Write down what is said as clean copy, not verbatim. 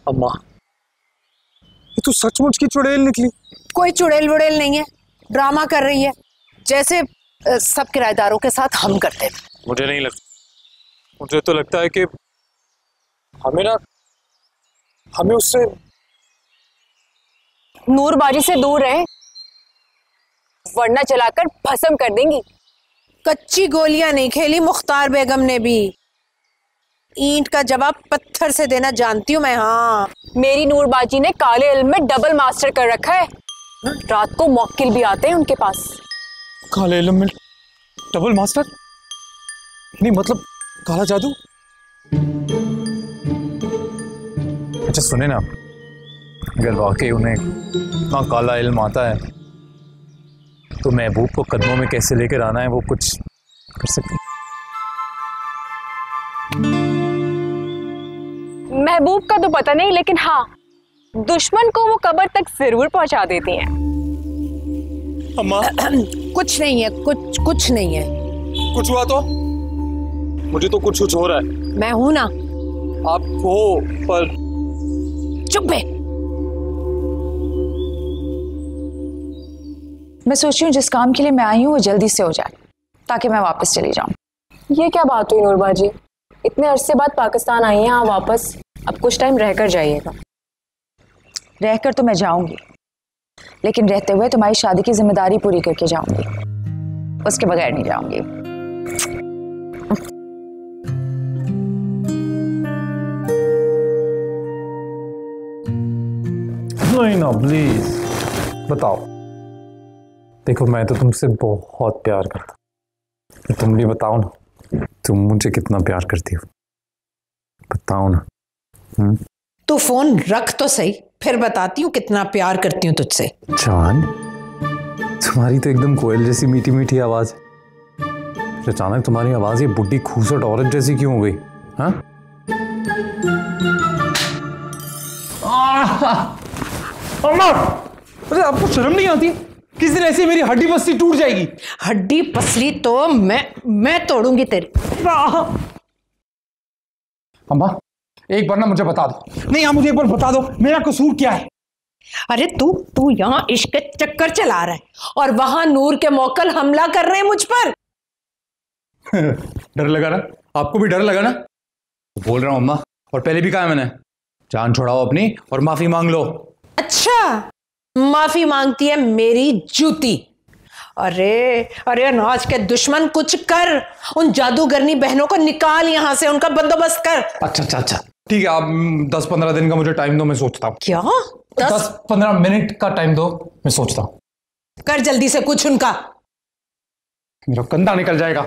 अम्मा, ये तो सचमुच की चुड़ैल निकली। कोई चुड़ैल वुड़ैल नहीं है, ड्रामा कर रही है जैसे सब किराएदारों के साथ हम करते थे। मुझे नहीं लगता, मुझे तो लगता है कि हमें उससे नूरबाजी से दूर रहे, वरना जलाकर भस्म कर देंगी। कच्ची गोलियां नहीं खेली मुख्तार बेगम ने भी, ईंट का जवाब पत्थर से देना जानती हूँ मैं। हाँ, मेरी नूरबाजी ने काले इल्म में डबल मास्टर कर रखा है। रात को मौक्किल भी आते हैं उनके पास। काले इल्म में डबल मास्टर? नहीं मतलब काला जादू? अच्छा सुने ना, अगर वाकई उन्हें इतना काला इल्म आता है तो महबूब को कदमों में कैसे लेकर आना है वो कुछ कर सकते? महबूब का तो पता नहीं, लेकिन हाँ, दुश्मन को वो कब्र तक जरूर पहुंचा देती हैं। अम्मा कुछ नहीं है, कुछ नहीं है। कुछ हुआ तो? मुझे तो कुछ हो रहा है। मैं हूं ना। आप हो पर चुप है। मैं सोच रही हूँ जिस काम के लिए मैं आई हूँ वो जल्दी से हो जाए ताकि मैं वापस चली जाऊँ। ये क्या बात हुई नूरबाजी, इतने अरसे बाद पाकिस्तान आई हैं आप वापस, अब कुछ टाइम रहकर जाइएगा। रहकर तो मैं जाऊंगी, लेकिन रहते हुए तुम्हारी शादी की जिम्मेदारी पूरी करके जाऊंगी, उसके बगैर नहीं जाऊंगी। नहीं ना प्लीज बताओ। देखो मैं तो तुमसे बहुत प्यार करता, तुम भी बताओ ना तुम मुझे कितना प्यार करती हो, बताओ ना। तू फोन रख तो सही, फिर बताती हूँ कितना प्यार करती हूँ तुझसे। जान, तुम्हारी तो एकदम कोयल जैसी मीठी मीठी आवाज है, फिर अचानक तुम्हारी आवाज ये बुढ़ी खूबसूरत औरत जैसी क्यों हो गई? हाँ अम्मा, अरे आपको शर्म नहीं आती? किस दिन ऐसे मेरी हड्डी पसली टूट जाएगी। हड्डी पसली तो मैं तोड़ूंगी तेरी। अम्मा एक बार ना मुझे बता दो। नहीं आप मुझे एक बार बता दो मेरा कसूर क्या है। अरे तू यहाँ इश्क के चक्कर चला रहा है और वहां नूर के मोकल हमला कर रहे हैं मुझ पर। डर लगा ना आपको? भी डर लगा ना? बोल रहा हूँ अम्मा, और पहले भी कहा मैंने, जान छोड़ाओ अपनी और माफी मांग लो। अच्छा, माफी मांगती है मेरी जूती? अरे अनाज के दुश्मन, कुछ कर, उन जादूगरनी बहनों को निकाल यहां से, उनका बंदोबस्त कर। अच्छा ठीक है, आप 10-15 दिन का मुझे टाइम दो, मैं सोचता हूँ। क्या? 10-15 मिनट का टाइम दो, मैं सोचता हूँ। कर जल्दी से कुछ उनका। मेरा कंधा निकल जाएगा।